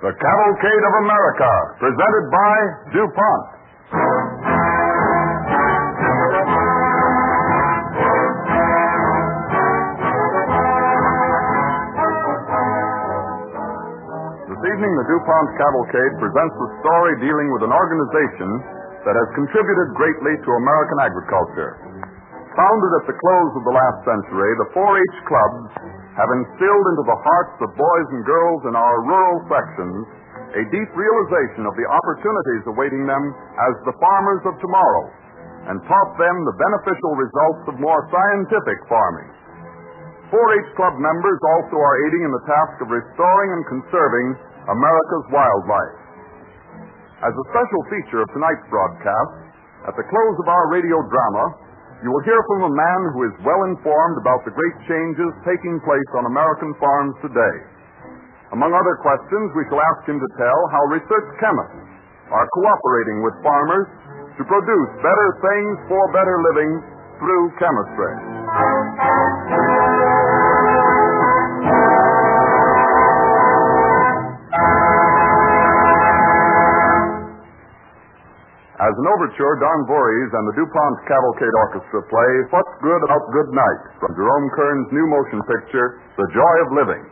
The Cavalcade of America, presented by DuPont. This evening, the DuPont Cavalcade presents a story dealing with an organization that has contributed greatly to American agriculture. Founded at the close of the last century, the 4-H clubs have instilled into the hearts of boys and girls in our rural sections a deep realization of the opportunities awaiting them as the farmers of tomorrow, and taught them the beneficial results of more scientific farming. 4-H club members also are aiding in the task of restoring and conserving America's wildlife. As a special feature of tonight's broadcast, at the close of our radio drama, you will hear from a man who is well informed about the great changes taking place on American farms today. Among other questions, we shall ask him to tell how research chemists are cooperating with farmers to produce better things for better living through chemistry. As an overture, Don Voorhees and the DuPont Cavalcade Orchestra play What's Good About Good Night from Jerome Kern's new motion picture, The Joy of Living.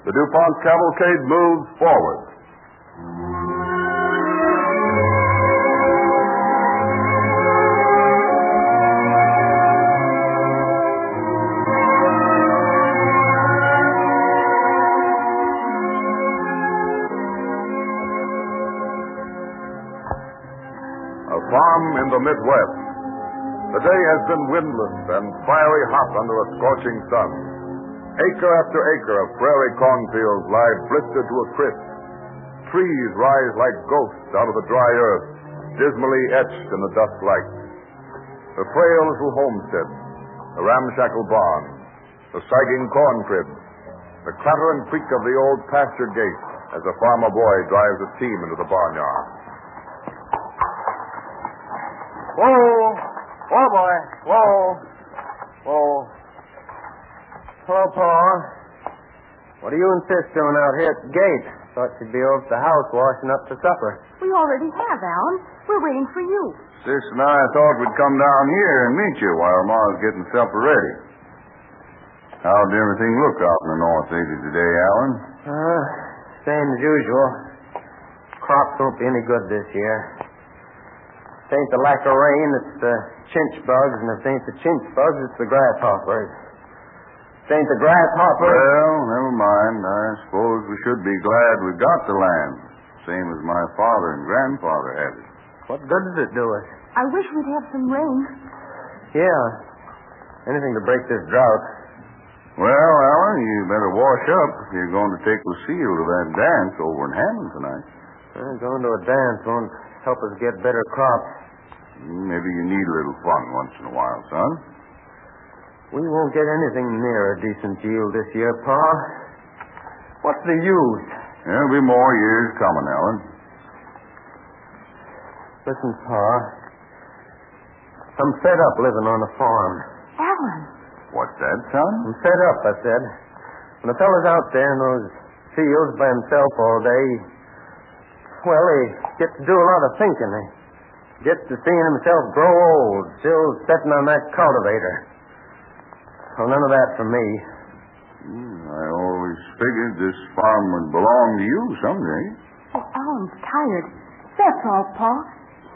The DuPont Cavalcade moves forward. A farm in the Midwest, The day has been windless and fiery hot under a scorching sun. Acre after acre of prairie cornfields lie blistered to a crisp. Trees rise like ghosts out of the dry earth, dismally etched in the dusk light. The frail little homestead, the ramshackle barn, the sagging corn cribs, the clatter and creak of the old pasture gate as a farmer boy drives a team into the barnyard. Whoa! Whoa, boy! Whoa! Whoa! Hello, Pa. What do you insist on out here at the gate? Thought you'd be over at the house washing up for supper. We already have, Alan. We're waiting for you. Sis and I thought we'd come down here and meet you while Ma's getting supper ready. How'd everything look out in the North 80 today, Alan? Same as usual. Crops won't be any good this year. It ain't the lack of rain, it's the chinch bugs, and if it ain't the chinch bugs, it's the grasshoppers. If it ain't the grasshoppers... Well, never mind. I suppose we should be glad we got the land, same as my father and grandfather had it. What good does it do us? I wish we'd have some rain. Yeah. Anything to break this drought. Well, Alan, you better wash up if you're going to take Lucille to that dance over in Hammond tonight. Going to a dance won't help us get better crops. Maybe you need a little fun once in a while, son. We won't get anything near a decent yield this year, Pa. What's the use? There'll be more years coming, Alan. Listen, Pa. I'm fed up living on a farm. Alan. What's that, son? I'm fed up, I said. When the fellow's out there in those fields by himself all day, well, he gets to do a lot of thinking. He gets to seeing himself grow old, still sitting on that cultivator. Well, none of that for me. I always figured this farm would belong to you someday. Oh, Alan's tired. That's all, Pa.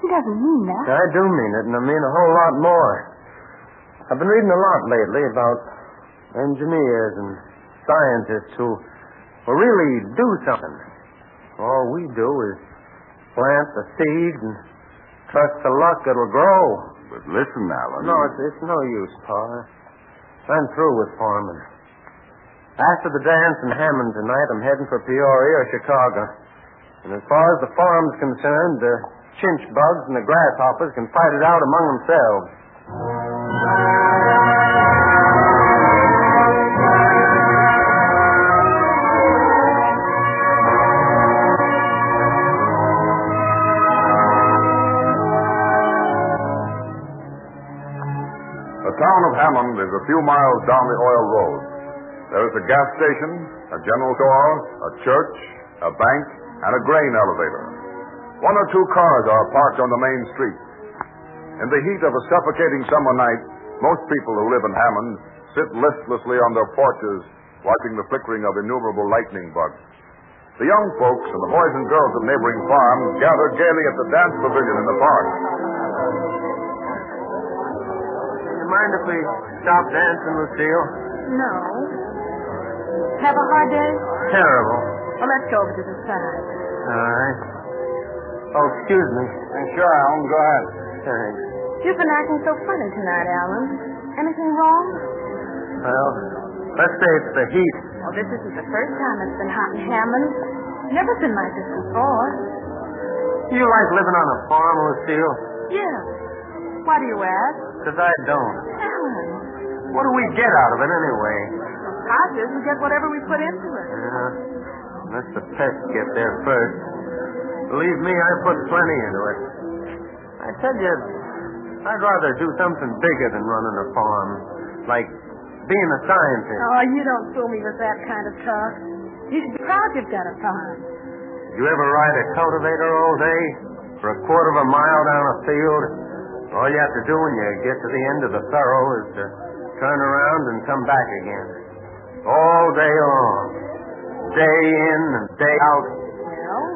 He doesn't mean that. I do mean it, and I mean a whole lot more. I've been reading a lot lately about engineers and scientists who really do something. All we do is plant the seed and trust to luck it'll grow. But listen, Alan. No, it's no use, Pa. I'm through with farming. After the dance in Hammond tonight, I'm heading for Peoria or Chicago. And as far as the farm's concerned, the chinch bugs and the grasshoppers can fight it out among themselves. The town of Hammond is a few miles down the oil road. There is a gas station, a general store, a church, a bank, and a grain elevator. One or two cars are parked on the main street. In the heat of a suffocating summer night, most people who live in Hammond sit listlessly on their porches, watching the flickering of innumerable lightning bugs. The young folks and the boys and girls of neighboring farms gather gaily at the dance pavilion in the park. You mind if we stop dancing, Lucille? No. Have a hard day? Terrible. Well, let's go over to the side. All right. Oh, excuse me. Sure, Alan. Go ahead. Thanks. You've been acting so funny tonight, Alan. Anything wrong? Well, let's say it's the heat. Well, this isn't the first time it's been hot in Hammond. Never been like this before. You like living on a farm, Lucille? Yes. Why do you ask? Because I don't. Alan. What do we get out of it anyway? I just we get whatever we put into it. Yeah. Unless the pests get there first. Believe me, I put plenty into it. I tell you, I'd rather do something bigger than running a farm. Like being a scientist. Oh, you don't fool me with that kind of talk. You should be proud you've got a farm. You ever ride a cultivator all day? For a quarter of a mile down a field? All you have to do when you get to the end of the furrow is to turn around and come back again. All day long. Day in and day out. Well,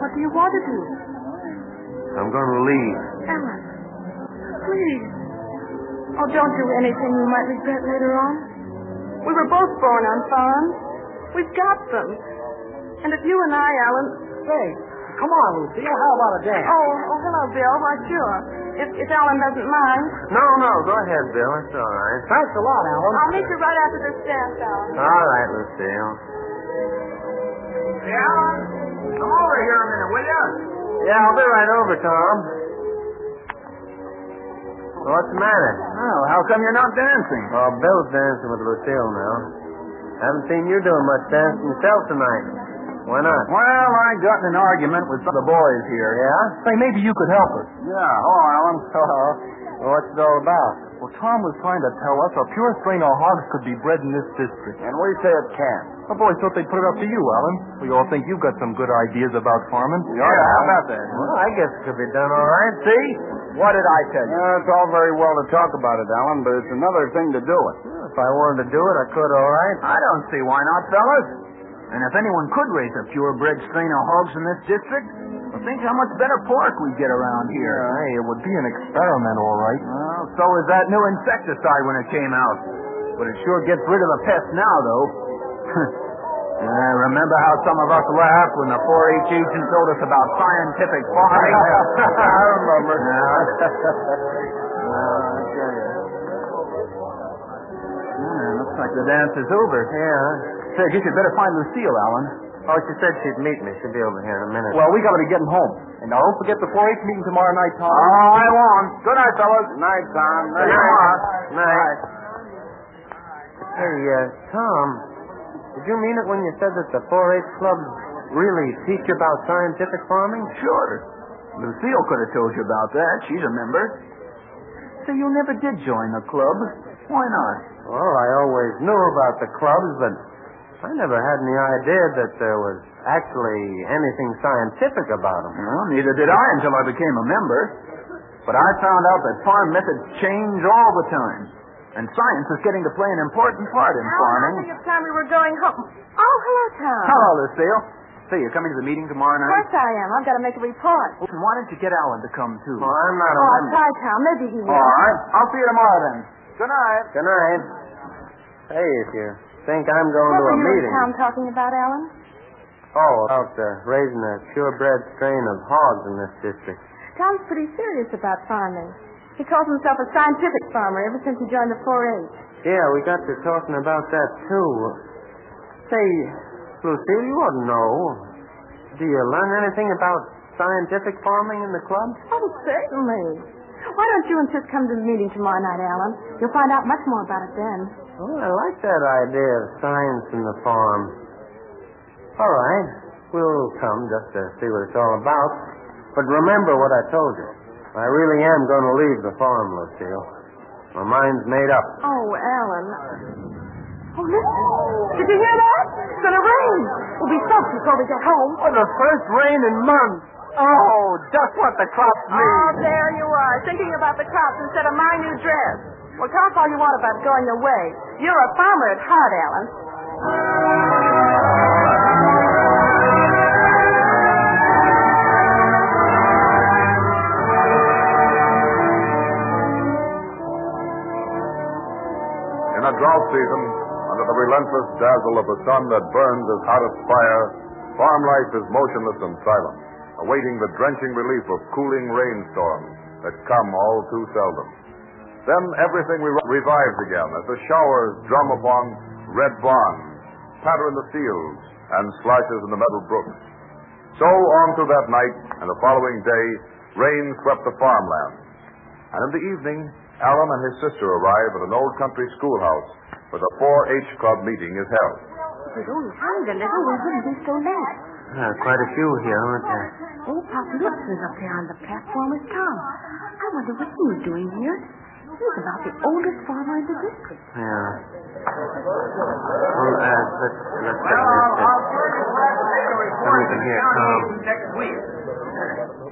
what do you want to do? I'm going to leave. Alan, please. Oh, don't do anything you might regret later on. We were both born on farms. We've got them. And if you and I, Alan... Say, come on, Lucille. How about a dance? Oh, hello, Bill. Why, sure. if Alan doesn't mind. No, go ahead, Bill. It's all right. Thanks a lot, Alan. I'll meet you right after this dance, Alan. All right, Lucille. Hey, Alan, come over here a minute, will you? Yeah, I'll be right over, Tom. What's the matter? Oh, how come you're not dancing? Well, Bill's dancing with Lucille now. Haven't seen you doing much dancing yourself tonight. Why not? Well, I got in an argument with some of the boys here. Yeah? Say, maybe you could help us. Yeah. Hello, Alan. Hello. Well, what's it all about? Well, Tom was trying to tell us a pure strain of hogs could be bred in this district. And we say it can't. The boys thought they'd put it up to you, Alan. We all think you've got some good ideas about farming. Yeah, how about that? Well, I guess it could be done all right. See? What did I tell you? It's all very well to talk about it, Alan, but it's another thing to do it. Well, if I wanted to do it, I could, all right. I don't see why not, fellas. And if anyone could raise a purebred strain of hogs in this district, well, think how much better pork we'd get around here. Yeah, hey, it would be an experiment, all right. Well, so is that new insecticide when it came out. But it sure gets rid of the pests now, though. Remember how some of us laughed when the 4-H agent told us about scientific farming? I remember. I tell you. Looks like the dance is over. Yeah. Say, I guess you'd better find Lucille, Alan. Oh, she said she'd meet me. She'll be over here in a minute. Well, we got to be getting home. And now don't forget the 4-H meeting tomorrow night, Tom. Oh, I won't. Good night, fellas. Good night, Tom. Good night. Night. Hey, Tom, did you mean it when you said that the 4-H clubs really teach about scientific farming? Sure. Lucille could have told you about that. She's a member. So you never did join the club. Why not? Well, I always knew about the clubs, but I never had any idea that there was actually anything scientific about them. Well, neither did I until I became a member. But I found out that farm methods change all the time. And science is getting to play an important part in farming. I think it's time we were going home. Oh, hello, Tom. Hello, Lucille. Say, you coming to the meeting tomorrow Of night? course I am. I've got to make a report. Listen, why don't you get Alan to come, too? Well, I'm not a I'll member. try, Tom. Maybe he will. All right. I'll see you tomorrow, then. Good night. Good night. Hey, if you think I'm going What to a were you meeting... and Tom talking about, Alan? Oh, about raising a purebred strain of hogs in this district. Tom's pretty serious about farming. He calls himself a scientific farmer ever since he joined the 4-H. Yeah, we got to talking about that, too. Say, Lucille, you ought to know. Do you learn anything about scientific farming in the club? Oh, certainly. Why don't you insist come to the meeting tomorrow night, Alan? You'll find out much more about it then. Oh, I like that idea of science in the farm. All right, we'll come just to see what it's all about. But remember what I told you. I really am going to leave the farm, Lucille. My mind's made up. Oh, Alan. Oh, listen. Did you hear that? It's going to rain. We'll be soaked before we get home. Oh, the first rain in months. Oh, just what the crops need. Oh, there you are, thinking about the crops instead of my new dress. Well, talk all you want about going away. You're a farmer at heart, Alan. In a drought season, under the relentless dazzle of the sun that burns as hot as fire, farm life is motionless and silent, awaiting the drenching relief of cooling rainstorms that come all too seldom. Then everything revives again as the showers drum upon red barns, patter in the fields, and splashes in the meadow brooks. So on through that night and the following day, rain swept the farmland. And in the evening, Alan and his sister arrive at an old country schoolhouse where the 4-H club meeting is held. If we'd only hurried a little, we wouldn't be so late. Quite a few here, aren't there? Oh, Pop Lips up there on the platform with Tom. I wonder what he was doing here. He's about the oldest farmer in the district. Yeah. Well, let's get I'll furnish that report Everything here, Tom. next week.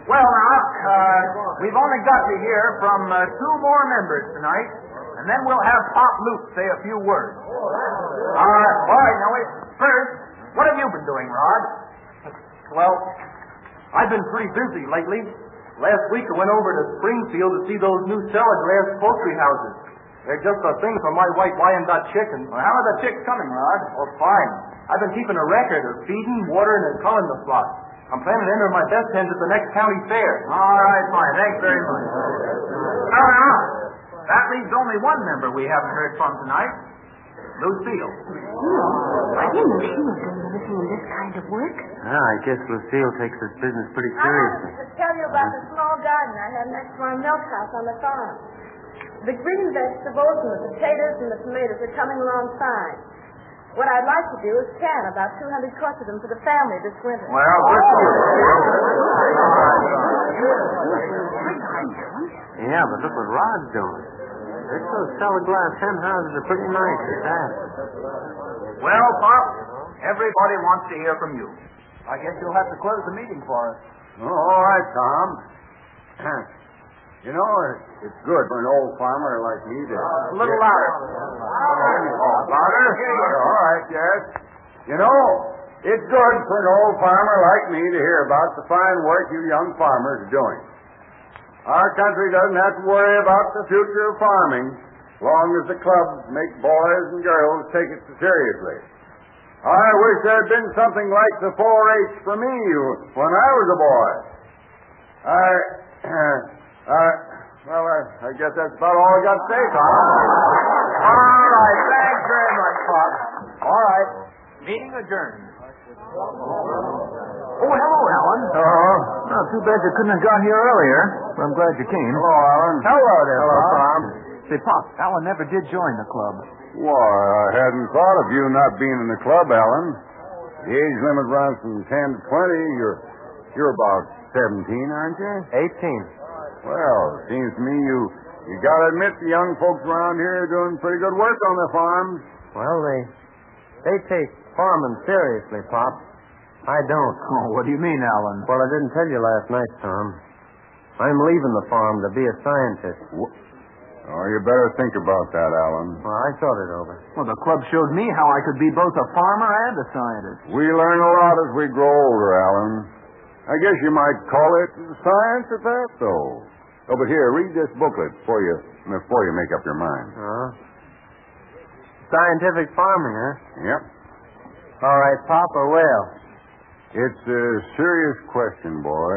Well, now, we've only got to hear from 2 more members tonight, and then we'll have Pop Luke say a few words. All right, now wait. First, what have you been doing, Rod? Well, I've been pretty busy lately. Last week I went over to Springfield to see those new cellar glass poultry houses. They're just a thing for my white Wyandotte chickens. Well, how are the chicks coming, Rod? Oh, fine. I've been keeping a record of feeding, watering, and culling the flock. I'm planning to enter my best hens at the next county fair. All right, fine. Thanks very much. Now, that leaves only one member we haven't heard from tonight. Lucille. I didn't know she was doing anything in this kind of work. I guess Lucille takes this business pretty seriously. I wanted to tell you about the small garden I have next to our milk house on the farm. The green vegetables and the potatoes and the tomatoes are coming along fine. What I'd like to do is can about 200 quarts of them for the family this winter. Well, good for you. Yeah, but look what Rod's doing. Those solid glass hen houses are pretty nice at that. Well, Pop, everybody wants to hear from you. I guess you'll have to close the meeting for us. Oh, all right, Tom. You know, it's good for an old farmer like me to... A little louder. Louder? All right, yes. You know, it's good for an old farmer like me to hear about the fine work you young farmers are doing. Our country doesn't have to worry about the future of farming as long as the clubs make boys and girls take it seriously. I wish there had been something like the 4-H for me when I was a boy. I guess that's about all I got to say, Tom. All right, thanks very much, Pop. All right. Meeting adjourned. Oh, hello, Alan. Oh, too bad you couldn't have got here earlier. But I'm glad you came. Hello, Alan. Hello there, Tom. Say, Pop, Alan never did join the club. Why, I hadn't thought of you not being in the club, Alan. The age limit runs from 10 to 20. You're about 17, aren't you? 18. Well, it seems to me you gotta admit the young folks around here are doing pretty good work on their farms. Well, they take farming seriously, Pop. I don't. Oh, what do you mean, Alan? Well, I didn't tell you last night, Tom. I'm leaving the farm to be a scientist. Oh, you better think about that, Alan. Well, I thought it over. Well, the club showed me how I could be both a farmer and a scientist. We learn a lot as we grow older, Alan. I guess you might call it science at that, though. Oh, but here, read this booklet before you make up your mind. Scientific farming, huh? Yep. All right, Pop, I will. It's a serious question, boy.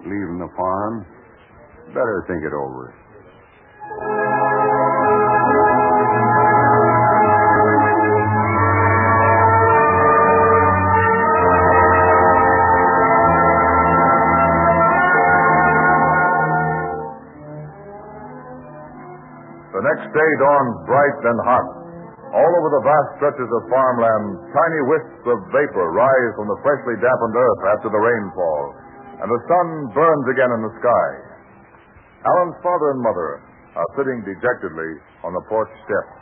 Leaving the farm. Better think it over. The next day dawned bright and hot. All over the vast stretches of farmland, tiny wisps of vapor rise from the freshly dampened earth after the rainfall, and the sun burns again in the sky. Alan's father and mother are sitting dejectedly on the porch steps.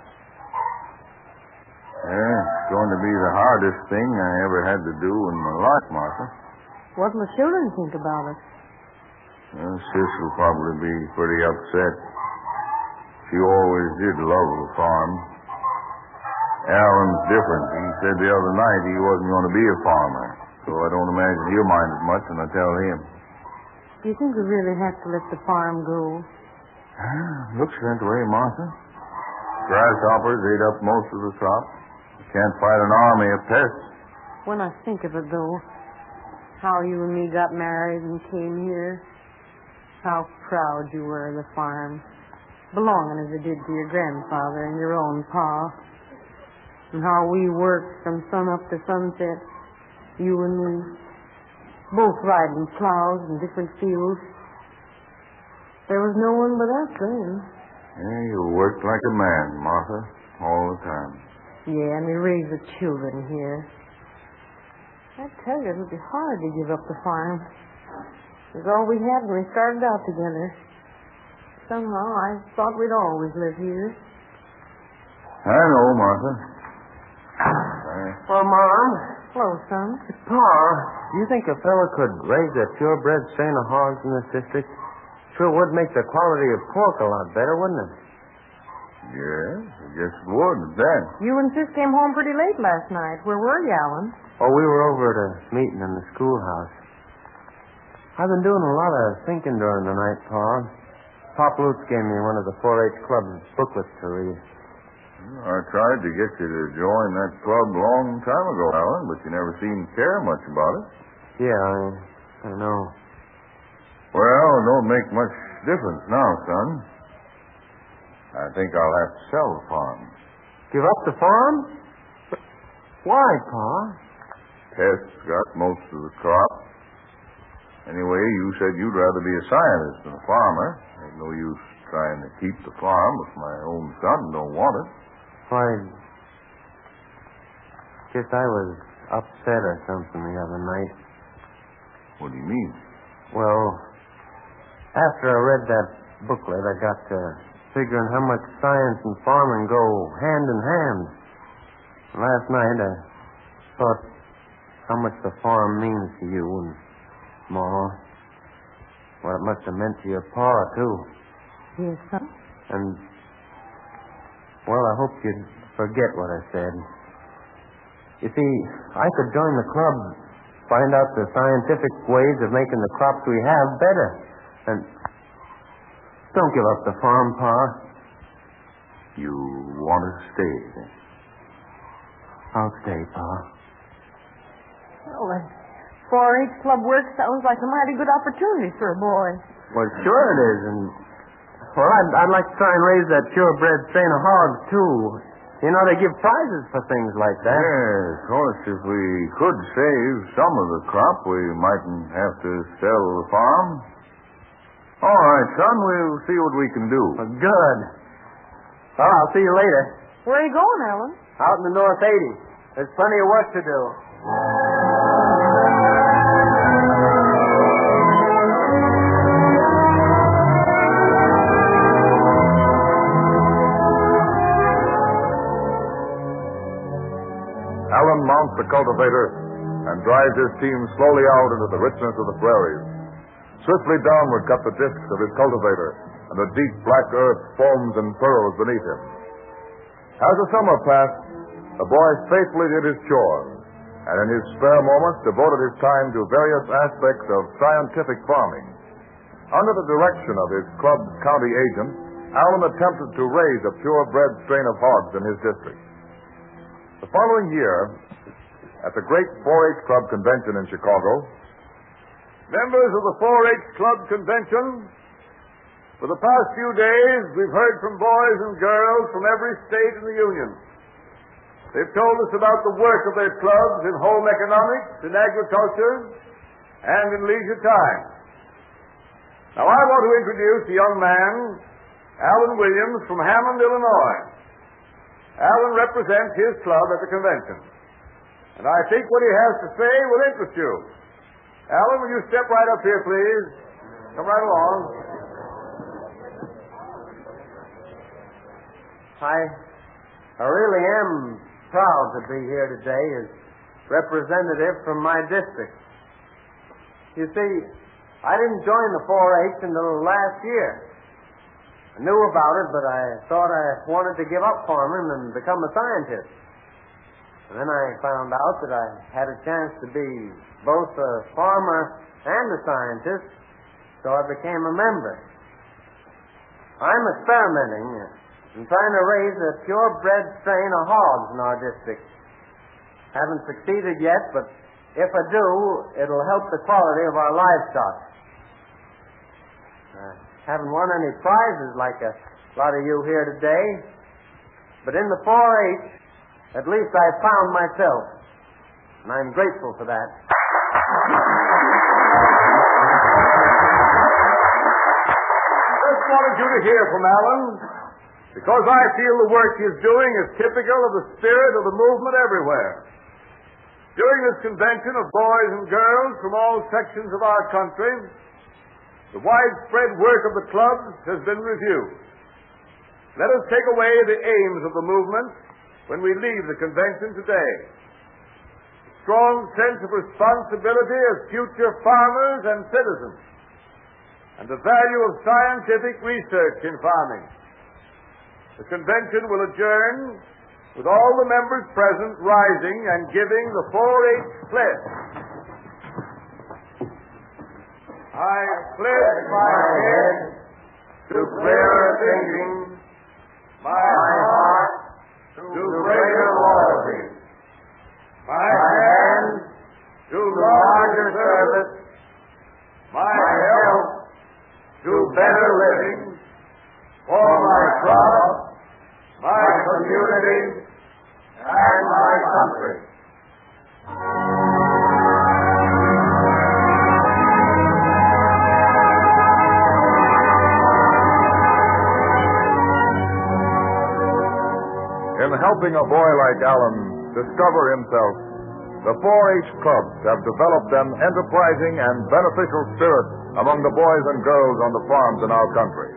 Yeah, it's going to be the hardest thing I ever had to do in my life, Martha. What will the children think about it? Well, Sis will probably be pretty upset. She always did love the farm. Alan's different. He said the other night he wasn't going to be a farmer, so I don't imagine he'll mind as much when I tell him. Do you think we really have to let the farm go? Looks that way, Martha. Grasshoppers ate up most of the crop. You can't fight an army of pests. When I think of it, though, how you and me got married and came here, how proud you were of the farm, belonging as it did to your grandfather and your own pa, and how we worked from sun up to sunset, you and me, both riding plows in different fields. There was no one but us then. Yeah, you worked like a man, Martha, all the time. Yeah, and we raised the children here. I tell you, it would be hard to give up the farm. It was all we had when we started out together. Somehow, I thought we'd always live here. I know, Martha. Well, Mom. Hello, son. Pa, do you think a fella could raise a purebred strain of hogs in this district? Sure would make the quality of pork a lot better, wouldn't it? Yeah, I guess it would, at that. You and Sis came home pretty late last night. Where were you, Alan? Oh, we were over at a meeting in the schoolhouse. I've been doing a lot of thinking during the night, Pa. Pop Lutz gave me one of the 4-H Club's booklets to read. I tried to get you to join that club a long time ago, Alan, but you never seemed to care much about it. Yeah, I know. Well, it don't make much difference now, son. I think I'll have to sell the farm. Give up the farm? Why, Pa? Pests got most of the crop. Anyway, you said you'd rather be a scientist than a farmer. Ain't no use trying to keep the farm if my own son don't want it. Why, guess I was upset or something the other night. What do you mean? Well, after I read that booklet, I got to figuring how much science and farming go hand in hand. Last night, I thought how much the farm means to you and Ma. What it must have meant to your Pa, too. Yes, son? And, well, I hope you'd forget what I said. You see, I could join the club, find out the scientific ways of making the crops we have better. And don't give up the farm, Pa. You want to stay, then? I'll stay, Pa. Well, the 4-H club work sounds like a mighty good opportunity for a boy. Well, sure it is, and... Well, I'd like to try and raise that purebred strain of hogs, too. You know, they give prizes for things like that. Yes, of course, if we could save some of the crop, we mightn't have to sell the farm. All right, son, we'll see what we can do. Well, good. Well, I'll see you later. Where are you going, Alan? Out in the North 80. There's plenty of work to do. Alan mounts the cultivator and drives his team slowly out into the richness of the prairies. Swiftly downward cut the discs of his cultivator, and the deep black earth foams and furrows beneath him. As the summer passed, the boy faithfully did his chores, and in his spare moments devoted his time to various aspects of scientific farming. Under the direction of his club's county agent, Alan attempted to raise a purebred strain of hogs in his district. The following year, at the great 4-H Club convention in Chicago, members of the 4-H Club convention, for the past few days, we've heard from boys and girls from every state in the Union. They've told us about the work of their clubs in home economics, in agriculture, and in leisure time. Now, I want to introduce a young man, Alan Williams, from Hammond, Illinois. Alan represents his club at the convention, and I think what he has to say will interest you. Alan, will you step right up here, please? Come right along. I really am proud to be here today as representative from my district. You see, I didn't join the 4-H until last year. I knew about it, but I thought I wanted to give up farming and become a scientist. And then I found out that I had a chance to be both a farmer and a scientist, so I became a member. I'm experimenting and trying to raise a purebred strain of hogs in our district. Haven't succeeded yet, but if I do, it'll help the quality of our livestock. Haven't won any prizes like a lot of you here today, but in the 4-H, at least I found myself, and I'm grateful for that. Just wanted you to hear from Alan, because I feel the work he's doing is typical of the spirit of the movement everywhere. During this convention of boys and girls from all sections of our country, the widespread work of the clubs has been reviewed. Let us take away the aims of the movement when we leave the convention today. A strong sense of responsibility as future farmers and citizens, and the value of scientific research in farming. The convention will adjourn with all the members present rising and giving the 4-H pledge. I pledge my head to clearer thinking, my heart to greater loyalty, my hands to larger service, my crop, my community, and my country. In helping a boy like Alan discover himself, the 4-H clubs have developed an enterprising and beneficial spirit among the boys and girls on the farms in our country.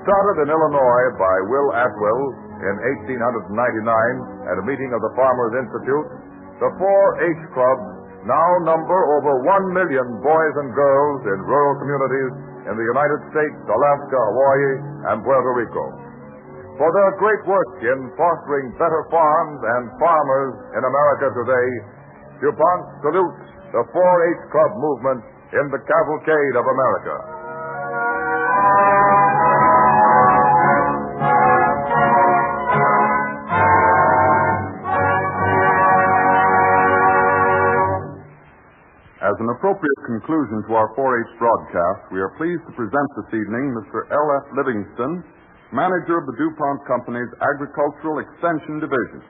Started in Illinois by Will Atwill in 1899 at a meeting of the Farmers Institute, the 4-H clubs now number over 1 million boys and girls in rural communities in the United States, Alaska, Hawaii, and Puerto Rico. For their great work in fostering better farms and farmers in America today, DuPont salutes the 4-H Club movement in the Cavalcade of America. As an appropriate conclusion to our 4-H broadcast, we are pleased to present this evening Mr. L.F. Livingston, manager of the DuPont Company's Agricultural Extension Division.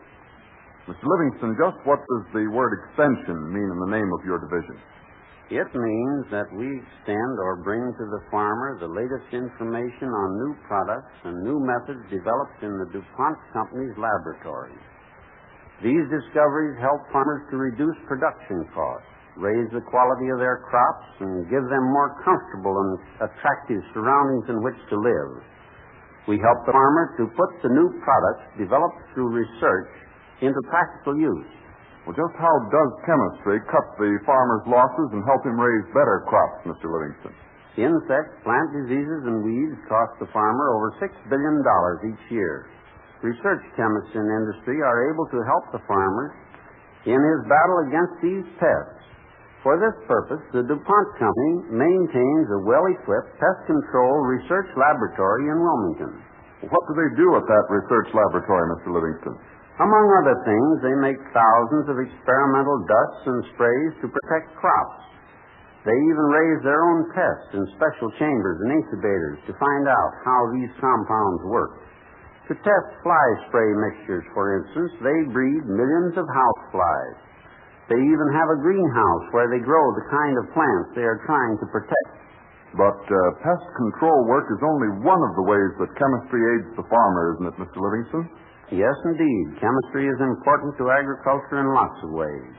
Mr. Livingston, just what does the word extension mean in the name of your division? It means that we extend or bring to the farmer the latest information on new products and new methods developed in the DuPont Company's laboratories. These discoveries help farmers to reduce production costs, raise the quality of their crops, and give them more comfortable and attractive surroundings in which to live. We help the farmer to put the new products developed through research into practical use. Well, just how does chemistry cut the farmer's losses and help him raise better crops, Mr. Livingston? Insects, plant diseases, and weeds cost the farmer over $6 billion each year. Research chemists in industry are able to help the farmer in his battle against these pests. For this purpose, the DuPont Company maintains a well-equipped pest control research laboratory in Wilmington. What do they do at that research laboratory, Mr. Livingston? Among other things, they make thousands of experimental dusts and sprays to protect crops. They even raise their own tests in special chambers and incubators to find out how these compounds work. To test fly spray mixtures, for instance, they breed millions of house flies. They even have a greenhouse where they grow the kind of plants they are trying to protect. But pest control work is only one of the ways that chemistry aids the farmer, isn't it, Mr. Livingston? Yes, indeed. Chemistry is important to agriculture in lots of ways.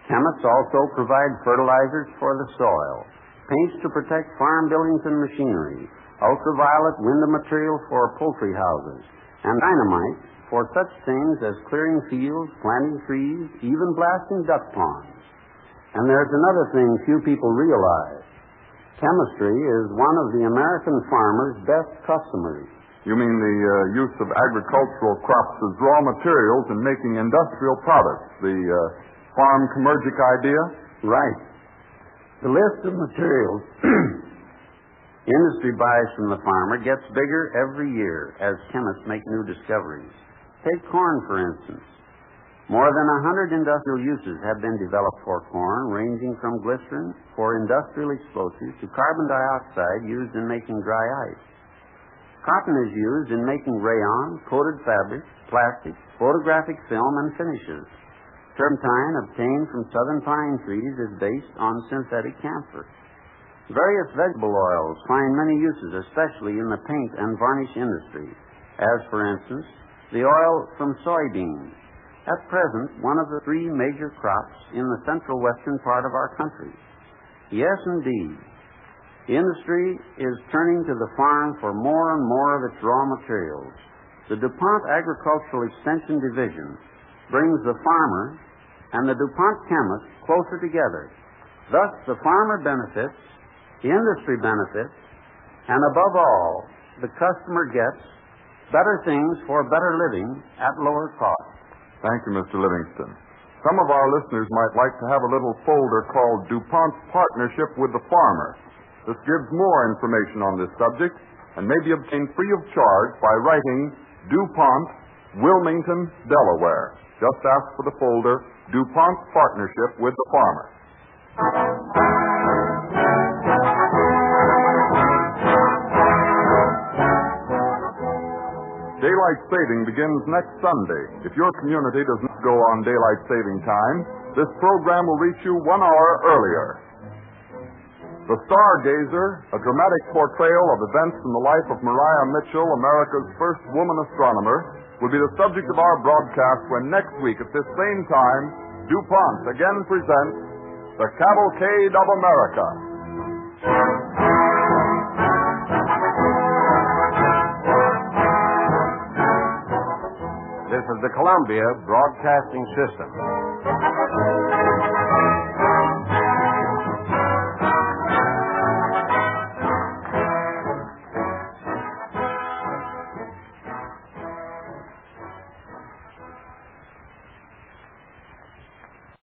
Chemists also provide fertilizers for the soil, paints to protect farm buildings and machinery, ultraviolet window material for poultry houses, and dynamite for such things as clearing fields, planting trees, even blasting duck ponds. And there's another thing few people realize. Chemistry is one of the American farmer's best customers. You mean the use of agricultural crops as raw materials in making industrial products, the farm commercial idea? Right. The list of materials industry buys from the farmer gets bigger every year as chemists make new discoveries. Take corn, for instance. More than 100 industrial uses have been developed for corn, ranging from glycerin for industrial explosives to carbon dioxide used in making dry ice. Cotton is used in making rayon, coated fabrics, plastics, photographic film, and finishes. Turpentine obtained from southern pine trees is based on synthetic camphor. Various vegetable oils find many uses, especially in the paint and varnish industry, as, for instance, the oil from soybeans. At present, one of the 3 major crops in the central western part of our country. Yes, indeed. Industry is turning to the farm for more and more of its raw materials. The DuPont Agricultural Extension Division brings the farmer and the DuPont chemist closer together. Thus, the farmer benefits, the industry benefits, and above all, the customer gets better things for better living at lower cost. Thank you, Mr. Livingston. Some of our listeners might like to have a little folder called DuPont's Partnership with the Farmer. This gives more information on this subject and may be obtained free of charge by writing DuPont, Wilmington, Delaware. Just ask for the folder, DuPont's Partnership with the Farmer. Daylight saving begins next Sunday. If your community does not go on daylight saving time, this program will reach you 1 hour earlier. The Stargazer, a dramatic portrayal of events in the life of Maria Mitchell, America's first woman astronomer, will be the subject of our broadcast when next week at this same time, DuPont again presents the Cavalcade of America. This is the Columbia Broadcasting System.